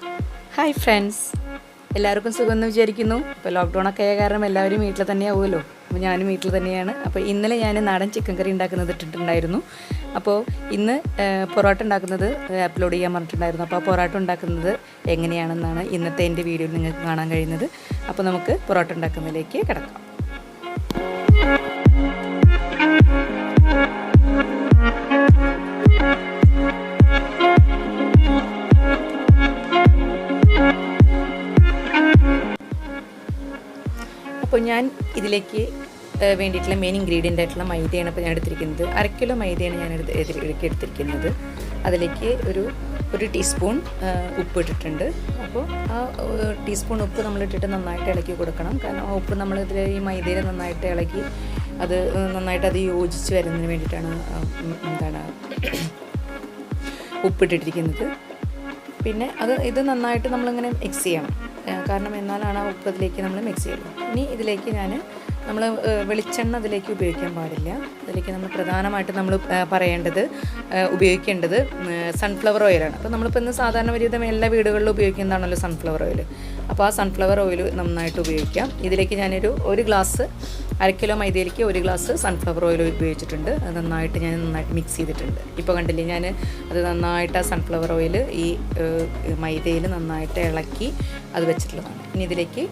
Hi friends, എല്ലാവർക്കും സുഖമെന്ന് വിചാരിക്കുന്നു. ഇപ്പോൾ ലോക്ക്ഡൗണൊക്കെ ആയ കാരണം എല്ലാവരും വീട്ടിൽ തന്നെയാവുമല്ലോ. അപ്പോൾ ഞാനും വീട്ടിൽ തന്നെയാണ്. അപ്പോൾ ഇന്നലെ ഞാൻ നാടൻ ചിക്കൻ കറി ഉണ്ടാക്കുന്നത് ഇട്ടിട്ടുണ്ടായിരുന്നു. അപ്പോൾ ഇന്ന് പൊറോട്ട ഉണ്ടാക്കുന്നത് അപ്ലോഡ് ചെയ്യാൻ പറഞ്ഞിട്ടുണ്ടായിരുന്നു. അപ്പോൾ ആ പൊറോട്ട ഉണ്ടാക്കുന്നത് എങ്ങനെയാണെന്നാണ് ഇന്നത്തെ എൻ്റെ വീഡിയോയിൽ നിങ്ങൾക്ക് കാണാൻ കഴിയുന്നത്. അപ്പോൾ നമുക്ക് പൊറോട്ട ഉണ്ടാക്കുന്നതിലേക്ക് കിടക്കാം. അപ്പോൾ ഞാൻ ഇതിലേക്ക് വേണ്ടിയിട്ടുള്ള മെയിൻ ഇൻഗ്രീഡിയൻ്റ് ആയിട്ടുള്ള മൈദയാണ് ഇപ്പോൾ ഞാൻ എടുത്തിരിക്കുന്നത്. 1/2 കിലോ മൈദയാണ് ഞാൻ എടുത്തിരിക്കുന്നത്. അതിലേക്ക് ഒരു ടീസ്പൂൺ ഉപ്പ് ഇട്ടിട്ടുണ്ട്. അപ്പോൾ ആ ടീസ്പൂൺ ഉപ്പ് നമ്മളിട്ടിട്ട് നന്നായിട്ട് ഇളക്കി കൊടുക്കണം. കാരണം ആ ഉപ്പ് നമ്മളിതിൽ ഈ മൈദയിൽ നന്നായിട്ട് ഇളക്കി അത് നന്നായിട്ട് യോജിച്ച് വരുന്നതിന് വേണ്ടിയിട്ടാണ് ഉപ്പിട്ടിട്ടിരിക്കുന്നത്. പിന്നെ ഇത് നന്നായിട്ട് നമ്മളിങ്ങനെ മിക്സ് ചെയ്യണം. കാരണം എന്നാലാണ് ആ ഉപ്പ് ഇതിലേക്ക് നമ്മൾ മിക്സ് ചെയ്യുള്ളൂ. ഇനി ഇതിലേക്ക് നമ്മൾ വെളിച്ചെണ്ണ അതിലേക്ക് ഉപയോഗിക്കാൻ പാടില്ല. അതിലേക്ക് നമ്മൾ പ്രധാനമായിട്ട് നമ്മൾ ഉപയോഗിക്കേണ്ടത് സൺഫ്ലവർ ഓയിലാണ്. അപ്പോൾ നമ്മളിപ്പോൾ ഇന്ന് സാധാരണ ഒരുവിധം എല്ലാ വീടുകളിലും ഉപയോഗിക്കുന്നതാണല്ലോ സൺഫ്ലവർ ഓയിൽ. അപ്പോൾ ആ സൺഫ്ലവർ ഓയിൽ നന്നായിട്ട് ഉപയോഗിക്കാം. ഇതിലേക്ക് ഒരു ഗ്ലാസ് 1/2 കിലോ മൈദയിലേക്ക് 1 ഗ്ലാസ് സൺഫ്ലവർ ഓയിൽ ഉപയോഗിച്ചിട്ടുണ്ട്. അത് നന്നായിട്ട് മിക്സ് ചെയ്തിട്ടുണ്ട്. ഇപ്പോൾ കണ്ടില്ലേ, ഞാൻ അത് നന്നായിട്ട് ആ സൺഫ്ലവർ ഓയിൽ ഈ മൈദയിൽ നന്നായിട്ട് ഇളക്കി അത് വെച്ചിട്ടുള്ളതാണ്. ഇനി ഇതിലേക്ക്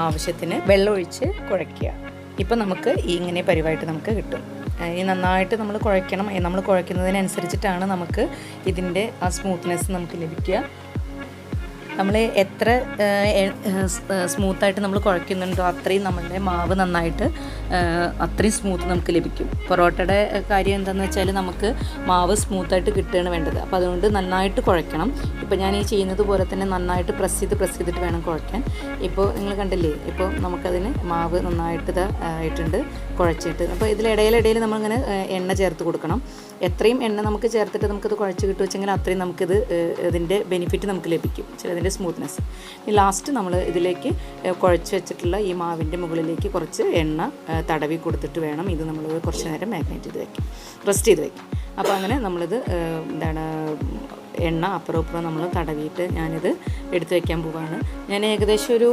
ആവശ്യത്തിന് വെള്ളമൊഴിച്ച് കുഴയ്ക്കുക. ഇപ്പോൾ നമുക്ക് ഇങ്ങനെ പരിവായിട്ട് നമുക്ക് കിട്ടും. ഈ നന്നായിട്ട് നമ്മൾ കുഴയ്ക്കണം. നമ്മൾ കുഴയ്ക്കുന്നതിനനുസരിച്ചിട്ടാണ് നമുക്ക് ഇതിൻ്റെ ആ സ്മൂത്ത്നെസ് നമുക്ക് ലഭിക്കുക. നമ്മൾ എത്ര സ്മൂത്തായിട്ട് നമ്മൾ കുഴയ്ക്കുന്നുണ്ടോ അത്രയും നമ്മളുടെ മാവ് നന്നായിട്ട് അത്രയും സ്മൂത്ത് നമുക്ക് ലഭിക്കും. പൊറോട്ടയുടെ കാര്യം എന്താണെന്ന് വെച്ചാൽ നമുക്ക് മാവ് സ്മൂത്തായിട്ട് കിട്ടുകയാണ് വേണ്ടത്. അപ്പോൾ അതുകൊണ്ട് നന്നായിട്ട് കുഴയ്ക്കണം. ഇപ്പോൾ ഞാൻ ഈ ചെയ്യുന്നത് പോലെ തന്നെ നന്നായിട്ട് പ്രസ് ചെയ്തിട്ട് വേണം കുഴയ്ക്കാൻ. ഇപ്പോൾ നിങ്ങൾ കണ്ടില്ലേ, ഇപ്പോൾ നമുക്കതിന് മാവ് നന്നായിട്ട് ആയിട്ടുണ്ട് കുഴച്ചിട്ട്. അപ്പോൾ ഇതിലിടയിലിടയിൽ നമ്മളിങ്ങനെ എണ്ണ ചേർത്ത് കൊടുക്കണം. എത്രയും എണ്ണ നമുക്ക് ചേർത്തിട്ട് നമുക്കത് കുഴച്ച് കിട്ടുവെച്ചെങ്കിൽ അത്രയും നമുക്കിത് ഇതിൻ്റെ ബെനിഫിറ്റ് നമുക്ക് ലഭിക്കും, ചിലതിൻ്റെ സ്മൂത്ത്നെസ്. ഇനി ലാസ്റ്റ് നമ്മൾ ഇതിലേക്ക് കുഴച്ച് വെച്ചിട്ടുള്ള ഈ മാവിൻ്റെ മുകളിലേക്ക് കുറച്ച് എണ്ണ തടവി കൊടുത്തിട്ട് വേണം ഇത് നമ്മൾ കുറച്ച് നേരം മാഗ്നേറ്റ് ചെയ്ത് വയ്ക്കും, റെസ്റ്റ് ചെയ്ത് വയ്ക്കും. അപ്പോൾ അങ്ങനെ നമ്മളിത് എണ്ണ അപ്പുറം ഇപ്പുറം നമ്മൾ തടവിയിട്ട് ഞാനിത് എടുത്ത് വയ്ക്കാൻ പോവുകയാണ്. ഞാൻ ഏകദേശം ഒരു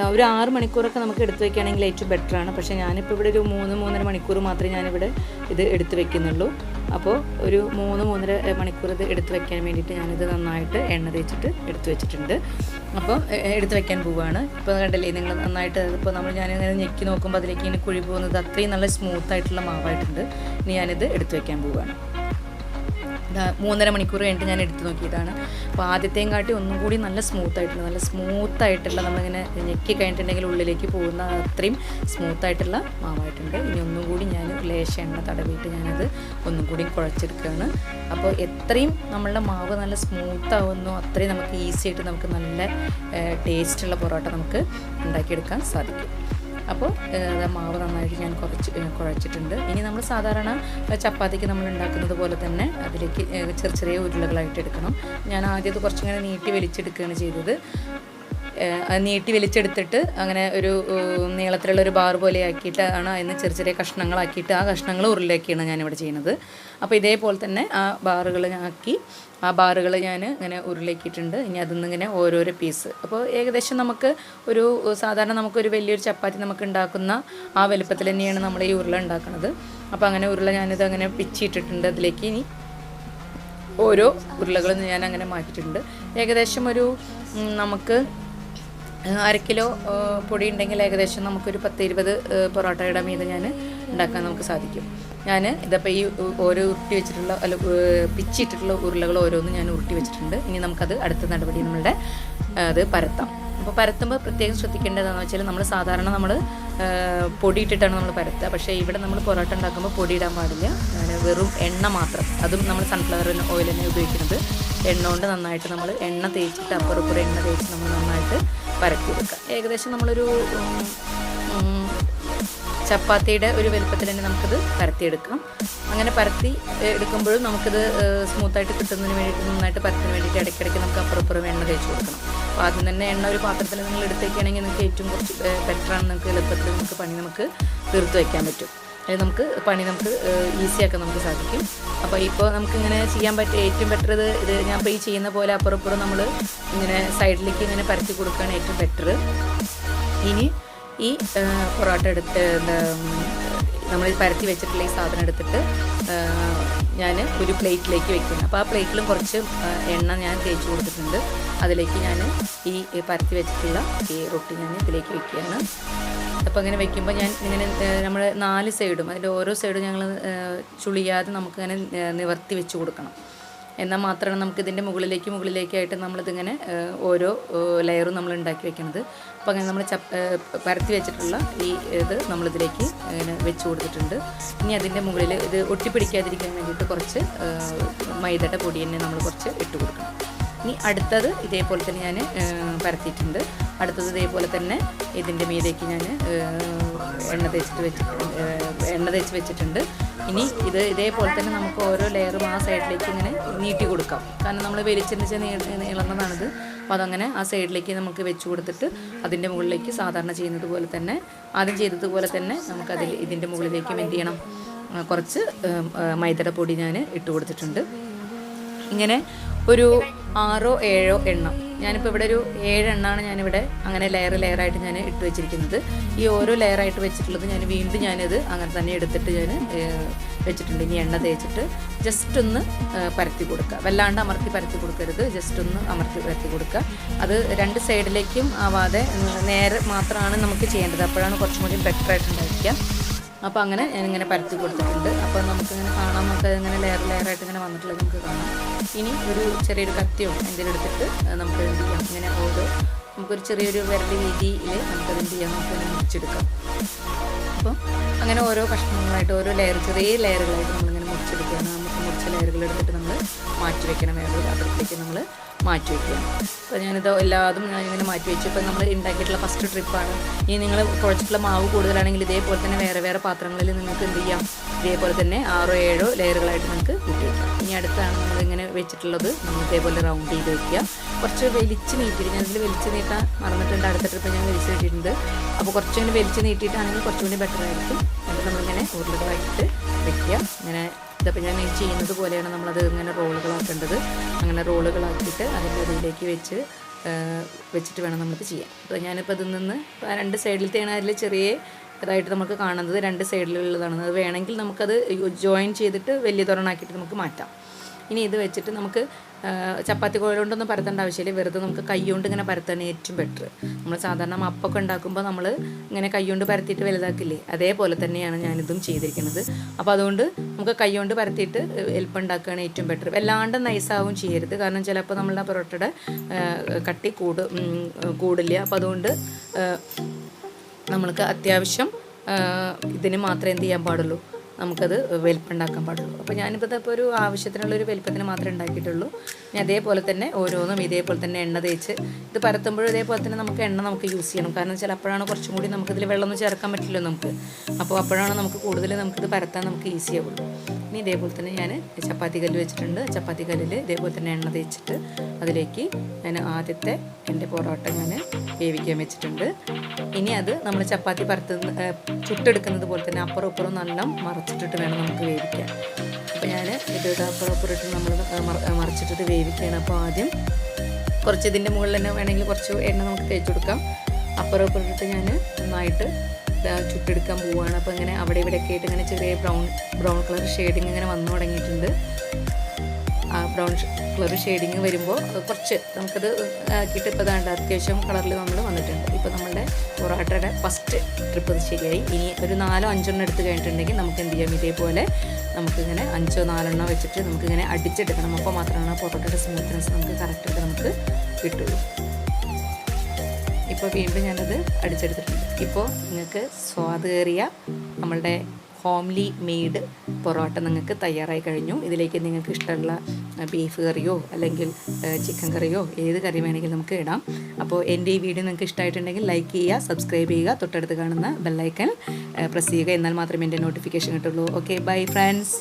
6 മണിക്കൂറൊക്കെ നമുക്ക് എടുത്ത് വയ്ക്കുകയാണെങ്കിൽ ഏറ്റവും ബെറ്ററാണ്. പക്ഷേ ഞാനിപ്പോൾ ഇവിടെ ഒരു 3-3.5 മണിക്കൂർ മാത്രമേ ഞാനിവിടെ ഇത് എടുത്ത് വയ്ക്കുന്നുള്ളൂ. അപ്പോൾ ഒരു 3-3.5 മണിക്കൂർ ഇത് എടുത്ത് വയ്ക്കാൻ വേണ്ടിയിട്ട് ഞാനിത് നന്നായിട്ട് എണ്ണ തേച്ചിട്ട് എടുത്ത് വെച്ചിട്ടുണ്ട്. അപ്പോൾ എടുത്ത് വയ്ക്കാൻ പോവുകയാണ്. ഇപ്പോൾ കണ്ടില്ലേ നിങ്ങൾ നന്നായിട്ട് ഇപ്പോൾ ഞാനിങ്ങനെ ഞെക്കി നോക്കുമ്പോൾ അതിലേക്ക് ഇങ്ങനെ കുഴി പോകുന്നത് അത്രയും നല്ല സ്മൂത്തായിട്ടുള്ള മാവായിട്ടുണ്ട്. ഇനി ഞാനിത് എടുത്ത് വയ്ക്കാൻ പോവുകയാണ്. 3.5 മണിക്കൂർ കഴിഞ്ഞിട്ട് ഞാൻ എടുത്ത് നോക്കിയതാണ്. അപ്പോൾ ആദ്യത്തെയും കാട്ടി ഒന്നും കൂടി നല്ല സ്മൂത്തായിട്ടുള്ള നമ്മളിങ്ങനെ ഞെക്കി കഴിഞ്ഞിട്ടുണ്ടെങ്കിൽ ഉള്ളിലേക്ക് പോകുന്ന അത്രയും സ്മൂത്തായിട്ടുള്ള മാവായിട്ടുണ്ട്. ഇനി ഒന്നും കൂടി ഞാൻ ലേശ എണ്ണ തടവിയിട്ട് ഞാനത് ഒന്നും കൂടി കുഴച്ചെടുക്കുകയാണ്. അപ്പോൾ എത്രയും നമ്മളുടെ മാവ് നല്ല സ്മൂത്താവുന്നു അത്രയും നമുക്ക് ഈസി ആയിട്ട് നമുക്ക് നല്ല ടേസ്റ്റുള്ള പൊറോട്ട നമുക്ക് ഉണ്ടാക്കിയെടുക്കാൻ സാധിക്കും. അപ്പോൾ മാവ് നന്നായിട്ട് ഞാൻ കുഴച്ചിട്ടുണ്ട്. ഇനി നമ്മൾ സാധാരണ ചപ്പാത്തിക്ക് നമ്മൾ ഉണ്ടാക്കുന്നത് പോലെ തന്നെ അതിലേക്ക് ചെറിയ ഉരുളകളായിട്ട് എടുക്കണം. ഞാൻ ആദ്യം അത് കുറച്ചിങ്ങനെ നീട്ടി വലിച്ചെടുക്കുകയാണ് ചെയ്തത്. നീട്ടി വലിച്ചെടുത്തിട്ട് അങ്ങനെ ഒരു നീളത്തിലുള്ള ഒരു ബാർ പോലെ ആക്കിയിട്ടാണ് അതിന് ചെറിയ കഷ്ണങ്ങളാക്കിയിട്ട് ആ കഷ്ണങ്ങൾ ഉരുളയാക്കിയാണ് ഞാനിവിടെ ചെയ്യുന്നത്. അപ്പോൾ ഇതേപോലെ തന്നെ ആ ബാറുകൾ ഞാൻ ഇങ്ങനെ ഉരുളയാക്കിയിട്ടുണ്ട്. ഇനി അതിൽ നിന്ന് ഇങ്ങനെ ഓരോരോ പീസ്. അപ്പോൾ ഏകദേശം നമുക്ക് സാധാരണ നമുക്കൊരു വലിയൊരു ചപ്പാത്തി നമുക്ക് ഉണ്ടാക്കുന്ന ആ വലുപ്പത്തിൽ തന്നെയാണ് നമ്മൾ ഈ ഉരുള ഉണ്ടാക്കുന്നത്. അപ്പോൾ അങ്ങനെ ഉരുള ഞാനിത് അങ്ങനെ പിച്ചിട്ടിട്ടുണ്ട്. അതിലേക്ക് ഇനി ഓരോ ഉരുളകളും ഞാൻ അങ്ങനെ മാറ്റിയിട്ടുണ്ട്. ഏകദേശം നമുക്ക് 1/2 കിലോ പൊടി ഉണ്ടെങ്കിൽ ഏകദേശം നമുക്കൊരു 10-20 പൊറോട്ടയുടെ മീതെ ഞാൻ ഉണ്ടാക്കാൻ നമുക്ക് സാധിക്കും. ഞാൻ ഇതിപ്പോൾ ഈ ഓരോ പിച്ചിട്ടിട്ടുള്ള ഉരുളകൾ ഓരോന്നും ഞാൻ ഉരുട്ടി വെച്ചിട്ടുണ്ട്. ഇനി നമുക്കത് അടുത്ത നടപടി നമ്മളുടെ അത് പരത്താം. അപ്പോൾ പരത്തുമ്പോൾ പ്രത്യേകം ശ്രദ്ധിക്കേണ്ടതെന്ന് വെച്ചാൽ നമ്മൾ സാധാരണ പൊടി ഇട്ടിട്ടാണ് നമ്മൾ പരത്തുക. പക്ഷേ ഇവിടെ നമ്മൾ പൊറോട്ട ഉണ്ടാക്കുമ്പോൾ പൊടി ഇടാൻ പാടില്ല. വെറും എണ്ണ മാത്രം, അതും നമ്മൾ സൺഫ്ലവർ ഓയിൽ തന്നെ ഉപയോഗിക്കുന്നത്. എണ്ണ കൊണ്ട് നന്നായിട്ട് നമ്മൾ എണ്ണ തേച്ചിട്ട് അപ്പുറം എണ്ണ തേച്ച് നമ്മൾ നന്നായിട്ട് പരത്തിയെടുക്കുക. ഏകദേശം നമ്മളൊരു ചപ്പാത്തിയുടെ ഒരു വലുപ്പത്തിൽ തന്നെ നമുക്കത് പരത്തിയെടുക്കാം. അങ്ങനെ പരത്തി എടുക്കുമ്പോഴും നമുക്കിത് സ്മൂത്തായിട്ട് കിട്ടുന്നതിന് വേണ്ടിയിട്ട് നന്നായിട്ട് പരത്തിന് വേണ്ടിയിട്ട് ഇടയ്ക്കിടയ്ക്ക് നമുക്ക് അപ്പുറം എണ്ണ തേച്ച് കൊടുക്കണം. അപ്പോൾ ആദ്യം തന്നെ എണ്ണ ഒരു പാത്രത്തിൽ നിങ്ങൾ എടുത്തേക്കുകയാണെങ്കിൽ നിങ്ങൾക്ക് ഏറ്റവും കുറച്ച് ബെറ്ററാണ്. നിങ്ങൾക്ക് എളുപ്പത്തിൽ നമുക്ക് പണി തീർത്ത് വയ്ക്കാൻ പറ്റും. നമുക്ക് പണി നമുക്ക് ഈസിയാക്കാൻ നമുക്ക് സാധിക്കും. അപ്പോൾ ഇപ്പോൾ നമുക്കിങ്ങനെ ചെയ്യാൻ പറ്റിയ ഏറ്റവും ബെറ്റർ ഇത് ഞാൻ ഇപ്പോൾ ഈ ചെയ്യുന്ന പോലെ അപ്പുറം നമ്മൾ ഇങ്ങനെ സൈഡിലേക്ക് ഇങ്ങനെ പരത്തി കൊടുക്കുകയാണ് ഏറ്റവും ബെറ്റർ. ഇനി ഈ പൊറോട്ട എടുത്ത് നമ്മൾ പരത്തി വെച്ചിട്ടുള്ള ഈ സാധനം എടുത്തിട്ട് ഞാൻ ഒരു പ്ലേറ്റിലേക്ക് വെക്കുകയാണ്. അപ്പോൾ ആ പ്ലേറ്റിലും കുറച്ച് എണ്ണ ഞാൻ തേച്ച് കൊടുത്തിട്ടുണ്ട്. അതിലേക്ക് ഞാൻ ഈ പരത്തി വെച്ചിട്ടുള്ള ഈ റൊട്ടി ഞാൻ ഇതിലേക്ക് വെക്കുകയാണ്. അപ്പോൾ അങ്ങനെ വെക്കുമ്പോൾ ഞാൻ ഇങ്ങനെ നമ്മൾ 4 സൈഡും അതിൻ്റെ ഓരോ സൈഡും ഞങ്ങൾ ചുളിയാതെ നമുക്കിങ്ങനെ നിവർത്തി വെച്ച് കൊടുക്കണം. എന്നാൽ മാത്രമാണ് നമുക്കിതിൻ്റെ മുകളിലേക്കായിട്ട് നമ്മളിതിങ്ങനെ ഓരോ ലെയറും നമ്മൾ ഉണ്ടാക്കി വെക്കുന്നത്. അപ്പോൾ അങ്ങനെ നമ്മൾ പരത്തി വെച്ചിട്ടുള്ള ഈ ഇത് നമ്മളിതിലേക്ക് ഇങ്ങനെ വെച്ച് കൊടുത്തിട്ടുണ്ട്. ഇനി അതിൻ്റെ മുകളിൽ ഇത് ഒട്ടിപ്പിടിക്കാതിരിക്കാൻ വേണ്ടിയിട്ട് കുറച്ച് മൈദയുടെ പൊടി തന്നെ നമ്മൾ കുറച്ച് ഇട്ട് കൊടുക്കണം. ഇനി അടുത്തത് ഇതേപോലെ തന്നെ ഞാൻ പരത്തിയിട്ടുണ്ട്. അടുത്തത് ഇതേപോലെ തന്നെ ഇതിൻ്റെ മീതേക്ക് ഞാൻ എണ്ണ തേച്ച് വെച്ചിട്ടുണ്ട്. ഇനി ഇതേപോലെ തന്നെ നമുക്ക് ഓരോ ലെയറും ആ സൈഡിലേക്ക് ഇങ്ങനെ നീട്ടി കൊടുക്കാം. കാരണം നമ്മൾ വലിച്ചെന്ന് ഇളന്നതാണിത്. അപ്പോൾ അതങ്ങനെ ആ സൈഡിലേക്ക് നമുക്ക് വെച്ച് കൊടുത്തിട്ട് അതിൻ്റെ മുകളിലേക്ക് സാധാരണ ആദ്യം ചെയ്തതുപോലെ തന്നെ നമുക്കതിൽ ഇതിൻ്റെ മുകളിലേക്ക് എന്ത് ചെയ്യണം, കുറച്ച് മൈദയുടെ പൊടി ഞാൻ ഇട്ട് കൊടുത്തിട്ടുണ്ട്. ഇങ്ങനെ ഒരു 6-7 എണ്ണം, ഞാനിപ്പോൾ ഇവിടെ ഒരു 7 എണ്ണമാണ് ഞാനിവിടെ അങ്ങനെ ലെയറായിട്ട് ഞാൻ ഇട്ട് വെച്ചിരിക്കുന്നത്. ഈ ഓരോ ലെയറായിട്ട് വെച്ചിട്ടുള്ളത് വീണ്ടും ഞാനിത് അങ്ങനെ തന്നെ എടുത്തിട്ട് ഞാൻ വെച്ചിട്ടുണ്ട്. ഇനി എണ്ണ തേച്ചിട്ട് ജസ്റ്റ് ഒന്ന് പരത്തി കൊടുക്കുക. വല്ലാണ്ട് അമർത്തി പരത്തി കൊടുക്കരുത്, ജസ്റ്റ് ഒന്ന് അമർത്തി പരത്തി കൊടുക്കുക. അത് 2 സൈഡിലേക്കും ആവാതെ നേരെ മാത്രമാണ് നമുക്ക് ചെയ്യേണ്ടത്. അപ്പോഴാണ് കുറച്ചും കൂടി ബെറ്ററായിട്ടുണ്ടായിരിക്കുക. അപ്പോൾ അങ്ങനെ ഞാനിങ്ങനെ പരത്തി കൊടുത്തിട്ടുണ്ട്. അപ്പോൾ നമുക്കിങ്ങനെ കാണാം, നമുക്ക് ഇങ്ങനെ ലെയറായിട്ട് ഇങ്ങനെ വന്നിട്ടുള്ളത് നമുക്ക് കാണാം. ഇനി ഒരു ചെറിയൊരു കത്തിയോ എന്തെങ്കിലും എടുത്തിട്ട് നമുക്ക് എന്ത് ചെയ്യാം, ഇങ്ങനെ നമുക്കൊരു ചെറിയൊരു വിരൽ രീതിയിൽ നമുക്കത് എന്ത് ചെയ്യാം, നമുക്ക് മുറിച്ചെടുക്കാം. അപ്പോൾ അങ്ങനെ ഓരോ കഷ്ണങ്ങളായിട്ട് ഓരോ ചെറിയ ലെയറുകളായിട്ട് നമ്മളിങ്ങനെ മുറിച്ചെടുക്കുകയാണ്. നമുക്ക് മുറിച്ച ലെയറുകൾ എടുത്തിട്ട് നമ്മൾ മാറ്റി വെക്കണം, വേറൊരു പാത്രത്തിലേക്ക് നമ്മൾ മാറ്റി വയ്ക്കുകയാണ്. അപ്പോൾ ഞാനിത് എല്ലാതും ഞാനിങ്ങനെ മാറ്റി വെച്ചു. ഇപ്പോൾ നമ്മൾ ഉണ്ടാക്കിയിട്ടുള്ള ഫസ്റ്റ് ട്രിപ്പാണ്. ഇനി നിങ്ങൾ കുഴച്ചിട്ടുള്ള മാവ് കൂടുതലാണെങ്കിൽ ഇതേപോലെ തന്നെ വേറെ പാത്രങ്ങളിൽ നിങ്ങൾക്ക് എന്ത് ചെയ്യാം, ഇതേപോലെ തന്നെ 6-7 ലെയറുകളായിട്ട് നിങ്ങൾക്ക് കൂട്ടി വയ്ക്കാം. ഇനി അടുത്താണ് നമ്മളിങ്ങനെ വെച്ചിട്ടുള്ളത്, നമ്മൾ ഇതേപോലെ റൗണ്ട് ചെയ്ത് വയ്ക്കുക. കുറച്ച് വലിച്ച് നീട്ടിയിട്ട്, ഞാനിതിൽ വലിച്ച് നീട്ടാൻ മറന്നിട്ടുണ്ട്. അടുത്ത ട്രിപ്പ് ഞാൻ വലിച്ച് നീട്ടിയിട്ടുണ്ട്. അപ്പോൾ കുറച്ചുകൂടി വലിച്ച് നീട്ടിയിട്ടാണെങ്കിൽ കുറച്ചുകൂടി ബെറ്റർ ആയിരിക്കും. അത് നമ്മളിങ്ങനെ ഉരുളകളായിട്ട് വെക്കുക. ഇങ്ങനെ ഇതപ്പോൾ ഞാൻ ചെയ്യുന്നത് പോലെയാണ് നമ്മളത് ഇങ്ങനെ റോളുകളാക്കേണ്ടത്. അങ്ങനെ റോളുകളാക്കിയിട്ട് അതിൻ്റെ അതിലേക്ക് വെച്ചിട്ട് വേണം നമുക്ക് ചെയ്യാൻ. അപ്പോൾ ഞാനിപ്പോൾ ഇതിൽ നിന്ന് 2 സൈഡിലത്തെയാണ് അതിൽ ചെറിയ ഇതായിട്ട് നമുക്ക് കാണുന്നത് 2 സൈഡിലുള്ളതാണ്. അത് വേണമെങ്കിൽ നമുക്കത് ജോയിൻ ചെയ്തിട്ട് വലിയ തുറന്നാക്കിയിട്ട് നമുക്ക് മാറ്റാം. ഇനി ഇത് വെച്ചിട്ട് നമുക്ക് ചപ്പാത്തി കോഴ കൊണ്ടൊന്നും പരത്തേണ്ട ആവശ്യമില്ല. വെറുതെ നമുക്ക് കൈ കൊണ്ട് ഇങ്ങനെ പരത്താണ് ഏറ്റവും ബെറ്റർ. നമ്മൾ സാധാരണ മപ്പൊക്കെ ഉണ്ടാക്കുമ്പോൾ നമ്മൾ ഇങ്ങനെ കൈ കൊണ്ട് പരത്തിയിട്ട് വലുതാക്കില്ലേ, അതേപോലെ തന്നെയാണ് ഞാനിതും ചെയ്തിരിക്കുന്നത്. അപ്പോൾ അതുകൊണ്ട് നമുക്ക് കൈ കൊണ്ട് പരത്തിയിട്ട് എളുപ്പം ഉണ്ടാക്കുകയാണ് ഏറ്റവും ബെറ്റർ. വല്ലാണ്ട് നൈസാവും ചെയ്യരുത്, കാരണം ചിലപ്പോൾ നമ്മളുടെ പൊറോട്ടയുടെ കട്ടി കൂടില്ല. അപ്പോൾ അതുകൊണ്ട് നമ്മൾക്ക് അത്യാവശ്യം ഇതിന് മാത്രമേ എന്ത് ചെയ്യാൻ പാടുള്ളൂ, നമുക്കത് വലിപ്പം ഉണ്ടാക്കാൻ പാടുള്ളൂ. അപ്പോൾ ഞാനിപ്പോൾ ഇപ്പോൾ ഒരു ആവശ്യത്തിനുള്ളൊരു വലിപ്പത്തിന് മാത്രമേ ഉണ്ടാക്കിയിട്ടുള്ളൂ. ഇനി അതേപോലെ തന്നെ ഓരോന്നും ഇതേപോലെ തന്നെ എണ്ണ തേച്ച് ഇത് പരത്തുമ്പോഴും ഇതേപോലെ തന്നെ നമുക്ക് എണ്ണ നമുക്ക് യൂസ് ചെയ്യണം. കാരണം വെച്ചാൽ അപ്പോഴാണ് കുറച്ചും കൂടി നമുക്കിതിൽ വെള്ളമൊന്നും ചേർക്കാൻ പറ്റില്ല നമുക്ക്. അപ്പോൾ അപ്പോഴാണ് നമുക്ക് കൂടുതൽ നമുക്കിത് പരത്താൻ നമുക്ക് ഈസി ആവുള്ളൂ. ഇനി ഇതേപോലെ തന്നെ ഞാൻ ചപ്പാത്തി കല്ല് വെച്ചിട്ടുണ്ട്. ചപ്പാത്തി കല്ലിൽ ഇതേപോലെ തന്നെ എണ്ണ തേച്ചിട്ട് അതിലേക്ക് ഞാൻ ആദ്യത്തെ എൻ്റെ പൊറോട്ട ഞാൻ വേവിക്കാൻ വെച്ചിട്ടുണ്ട്. ഇനി അത് നമ്മൾ ചപ്പാത്തി ചുട്ടെടുക്കുന്നത് പോലെ തന്നെ അപ്പുറം ഇപ്പുറം നല്ല മറച്ചിട്ടിട്ട് വേണം നമുക്ക് വേവിക്കാൻ. അപ്പോൾ ഞാൻ ഇത് അപ്പുറം ഇട്ട് നമ്മൾ മറിച്ചിട്ടിട്ട് വേവിക്കുകയാണ്. അപ്പോൾ ആദ്യം കുറച്ച് ഇതിൻ്റെ മുകളിൽ തന്നെ വേണമെങ്കിൽ കുറച്ച് എണ്ണ നമുക്ക് തേച്ച് കൊടുക്കാം. അപ്പുറം ഇപ്പുറം ഇട്ടിട്ട് ഞാൻ നന്നായിട്ട് ചുട്ടെടുക്കാൻ പോവുകയാണ്. അപ്പോൾ ഇങ്ങനെ അവിടെ ഇവിടെയൊക്കെ ആയിട്ട് ഇങ്ങനെ ചെറിയ ബ്രൗൺ കളർ ഷെയ്ഡിങ് ഇങ്ങനെ വന്നു തുടങ്ങിയിട്ടുണ്ട്. ആ ബ്രൗൺ കളർ ഷെയ്ഡിങ് വരുമ്പോൾ കുറച്ച് നമുക്കത് ആക്കിയിട്ട് ഇപ്പോൾ അതാണ്ട് അത്യാവശ്യം കളറിൽ നമ്മൾ വന്നിട്ടുണ്ട്. ഇപ്പോൾ നമ്മളുടെ പൊറോട്ടയുടെ ഫസ്റ്റ് ട്രിപ്പ് അത് ശരിയായി. ഇനി ഒരു 4-5 എടുത്ത് കഴിഞ്ഞിട്ടുണ്ടെങ്കിൽ നമുക്ക് എന്ത് ചെയ്യാം, ഇതേപോലെ നമുക്കിങ്ങനെ 5-4 വെച്ചിട്ട് നമുക്കിങ്ങനെ അടിച്ചെടുക്കണം. അപ്പോൾ മാത്രമാണ് പൊറോട്ടയുടെ സ്മൂത്ത്നെസ് നമുക്ക് കറക്റ്റായിട്ട് നമുക്ക് കിട്ടുള്ളൂ. ഇപ്പോൾ വീണ്ടും ഞാനത് അടിച്ചെടുത്തിട്ടുണ്ട്. ഇപ്പോൾ നിങ്ങൾക്ക് സ്വാദേറിയ നമ്മളുടെ ഹോംലി മെയ്ഡ് പൊറോട്ട നിങ്ങൾക്ക് തയ്യാറായി കഴിഞ്ഞു. ഇതിലേക്ക് നിങ്ങൾക്ക് ഇഷ്ടമുള്ള ബീഫ് കറിയോ അല്ലെങ്കിൽ ചിക്കൻ കറിയോ ഏത് കറി വേണമെങ്കിലും നമുക്ക് ഇടാം. അപ്പോൾ എൻ്റെ ഈ വീഡിയോ നിങ്ങൾക്ക് ഇഷ്ടമായിട്ടുണ്ടെങ്കിൽ ലൈക്ക് ചെയ്യുക, സബ്സ്ക്രൈബ് ചെയ്യുക, തൊട്ടടുത്ത് കാണുന്ന ബെല്ലൈക്കൺ പ്രസ് ചെയ്യുക. എന്നാൽ മാത്രമേ എൻ്റെ നോട്ടിഫിക്കേഷൻ കിട്ടുള്ളൂ. Okay, bye friends.